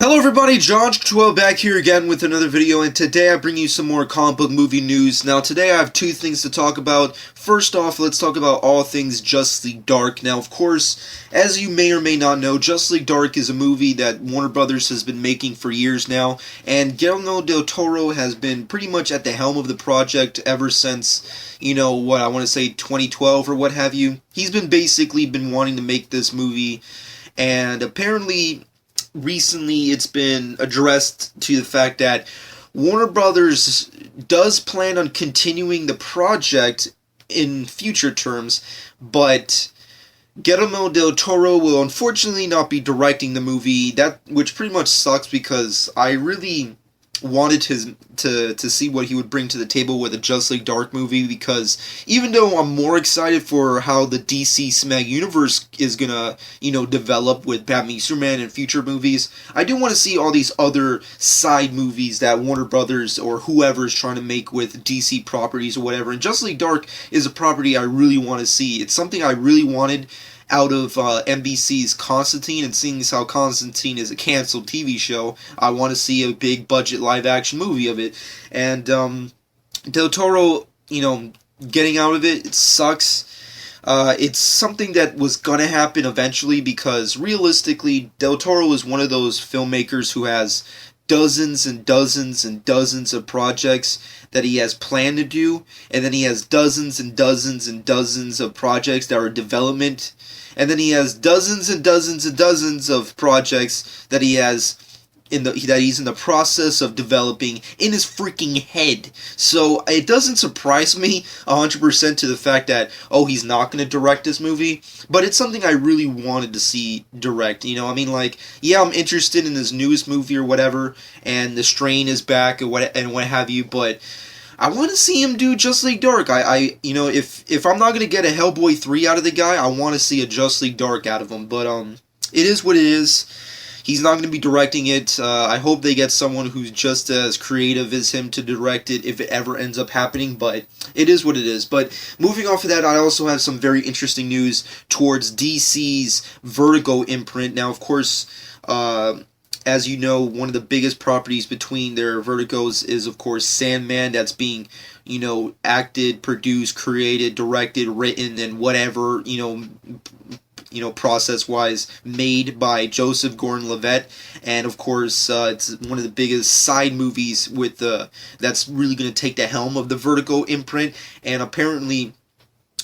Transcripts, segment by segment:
Hello everybody, John12 back here again with another video, and today I bring you some more comic book movie news. Now today I have two things to talk about. First off, let's talk about all things Justice League Dark. Now of course, as you may or may not know, Justice League Dark is a movie that Warner Brothers has been making for years now, and Guillermo Del Toro has been pretty much at the helm of the project ever since, I want to say 2012 or what have you. He's basically been wanting to make this movie, and apparently recently it's been addressed to the fact that Warner Brothers does plan on continuing the project in future terms, but Guillermo Del Toro will unfortunately not be directing the movie, which pretty much sucks because I really wanted to see what he would bring to the table with a Justice League Dark movie, because even though I'm more excited for how the DC Cinematic Universe is gonna, develop with Batman Superman and future movies, I do want to see all these other side movies that Warner Brothers or whoever is trying to make with DC properties or whatever, and Justice League Dark is a property I really want to see. It's something I really wanted out of NBC's Constantine, and seeing as how Constantine is a canceled TV show, I want to see a big budget live action movie of it. And Del Toro, getting out of it sucks. It's something that was gonna happen eventually, because realistically, Del Toro is one of those filmmakers who has dozens and dozens and dozens of projects that he has planned to do, and then he has dozens and dozens and dozens of projects that are in development, and then he has dozens and dozens and dozens of projects that he's in the process of developing in his freaking head. So it doesn't surprise me 100% to the fact that, he's not going to direct this movie, but it's something I really wanted to see direct. I'm interested in this newest movie or whatever, and The Strain is back and what have you, but I want to see him do Justice League Dark. If I'm not going to get a Hellboy 3 out of the guy, I want to see a Justice League Dark out of him, but it is what it is. He's not going to be directing it. I hope they get someone who's just as creative as him to direct it if it ever ends up happening, but it is what it is. But moving off of that, I also have some very interesting news towards DC's Vertigo imprint. Now, of course, as you know, one of the biggest properties between their Vertigos is, of course, Sandman, that's being, acted, produced, created, directed, written, and whatever, process-wise, made by Joseph Gordon-Levitt, and of course, it's one of the biggest side movies that's really going to take the helm of the Vertigo imprint, and apparently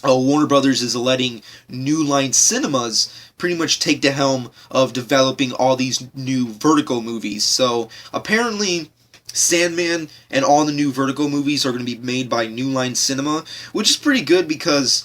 Warner Brothers is letting New Line Cinemas pretty much take the helm of developing all these new Vertigo movies. So apparently Sandman and all the new Vertigo movies are going to be made by New Line Cinema, which is pretty good, because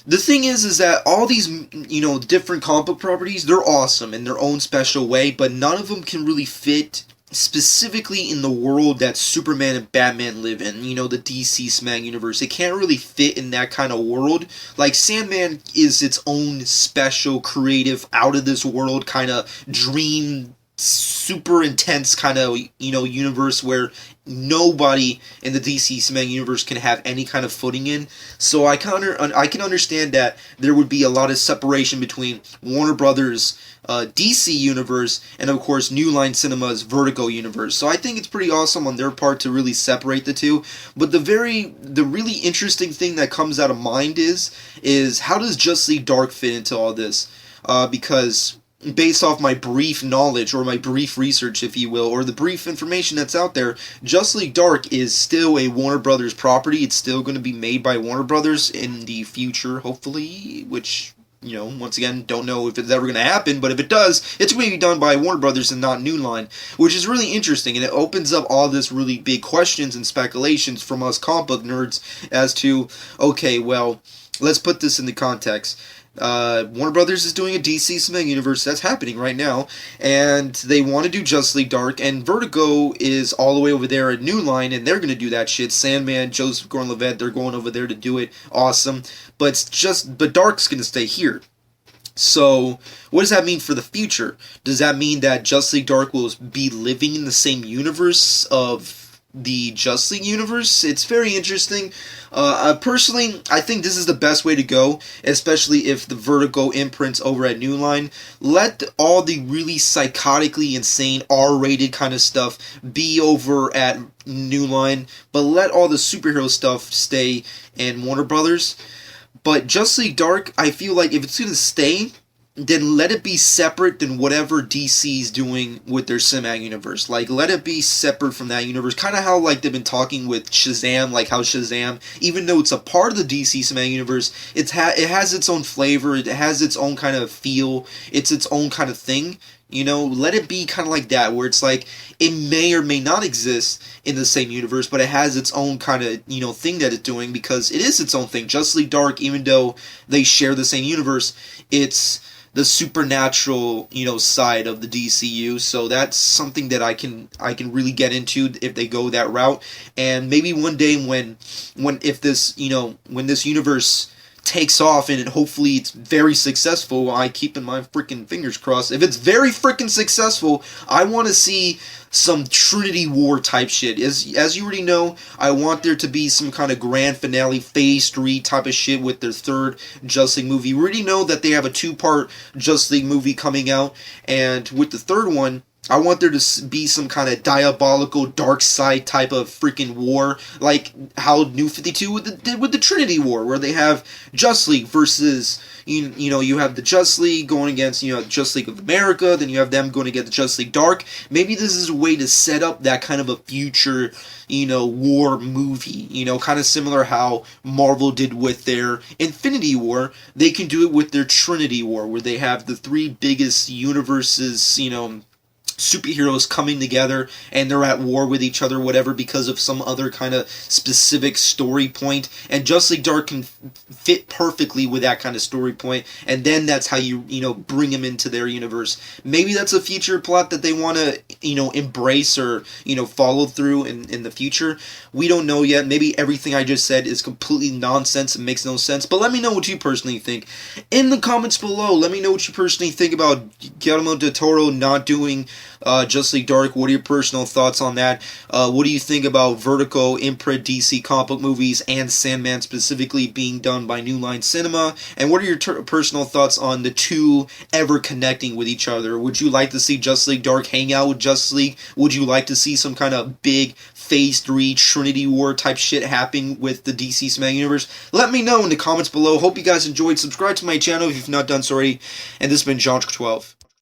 the thing is that all these, different comic book properties, they're awesome in their own special way, but none of them can really fit specifically in the world that Superman and Batman live in, the DC Cinematic Universe. It can't really fit in that kind of world. Like, Sandman is its own special, creative, out-of-this-world kind of dream, super intense kind of, universe where nobody in the DC Cinematic Universe can have any kind of footing in. So I can understand that there would be a lot of separation between Warner Brothers' DC universe and, of course, New Line Cinema's Vertigo universe. So I think it's pretty awesome on their part to really separate the two. But the really interesting thing that comes out of mind is how does Justice League Dark fit into all this? Because based off my brief knowledge, or my brief research, if you will, or the brief information that's out there, Justice League Dark is still a Warner Brothers property. It's still going to be made by Warner Brothers in the future, hopefully, which, once again, don't know if it's ever going to happen, but if it does, it's going to be done by Warner Brothers and not New Line, which is really interesting, and it opens up all this really big questions and speculations from us comic book nerds as to, okay, well, let's put this into context. Warner Brothers is doing a DC Cinematic Universe that's happening right now, and they want to do Justice League Dark, and Vertigo is all the way over there at New Line, and they're going to do that shit. Sandman, Joseph Gordon-Levitt, they're going over there to do it. Awesome. But Dark's going to stay here. So, what does that mean for the future? Does that mean that Justice League Dark will be living in the same universe of the Justice League universe. It's very interesting. Personally, I think this is the best way to go, especially if the Vertigo imprints over at New Line. Let all the really psychotically insane R-rated kind of stuff be over at New Line, but let all the superhero stuff stay in Warner Brothers. But Justice League Dark, I feel like if it's going to stay, then let it be separate than whatever DC's doing with their cinematic universe. Like, let it be separate from that universe. Kind of how, like, they've been talking with Shazam, like how Shazam, even though it's a part of the DC cinematic universe, it has its own flavor, it has its own kind of feel, it's its own kind of thing. You know, let it be kind of like that, where it's like, it may or may not exist in the same universe, but it has its own kind of, you know, thing that it's doing, because it is its own thing. Justice League Dark, even though they share the same universe, it's the supernatural, you know, side of the DCU. So that's something that I can really get into if they go that route. And maybe one day when if this, you know, when this universe takes off and hopefully it's very successful, I keep in my freaking fingers crossed. If it's very freaking successful, I want to see some Trinity War type shit. As you already know, I want there to be some kind of grand finale, Phase 3 type of shit with their third Justice League movie. We already know that they have a 2-part Justice League movie coming out, and with the third one, I want there to be some kind of diabolical dark side type of freaking war, like how New 52 did with the Trinity War, where they have Justice League versus, you know, you have the Justice League going against, you know, Justice League of America, then you have them going against the Justice League Dark. Maybe this is a way to set up that kind of a future, you know, war movie, you know, kind of similar how Marvel did with their Infinity War. They can do it with their Trinity War, where they have the 3 biggest universes, you know, superheroes coming together and they're at war with each other, whatever, because of some other kind of specific story point. And Justice League Dark can fit perfectly with that kind of story point, and then that's how you know, bring them into their universe. Maybe that's a future plot that they want to, you know, embrace or, you know, follow through in the future. We don't know yet. Maybe everything I just said is completely nonsense and makes no sense, but let me know what you personally think in the comments below. Let me know what you personally think about Guillermo Del Toro not doing Justice League Dark. What are your personal thoughts on that? What do you think about Vertigo, imprint DC comic book movies, and Sandman specifically being done by New Line Cinema? And what are your personal thoughts on the two ever connecting with each other? Would you like to see Justice League Dark hang out with Justice League? Would you like to see some kind of big Phase 3 Trinity War type shit happening with the DC Cinematic Universe? Let me know in the comments below. Hope you guys enjoyed. Subscribe to my channel if you've not done so already. And this has been John 12.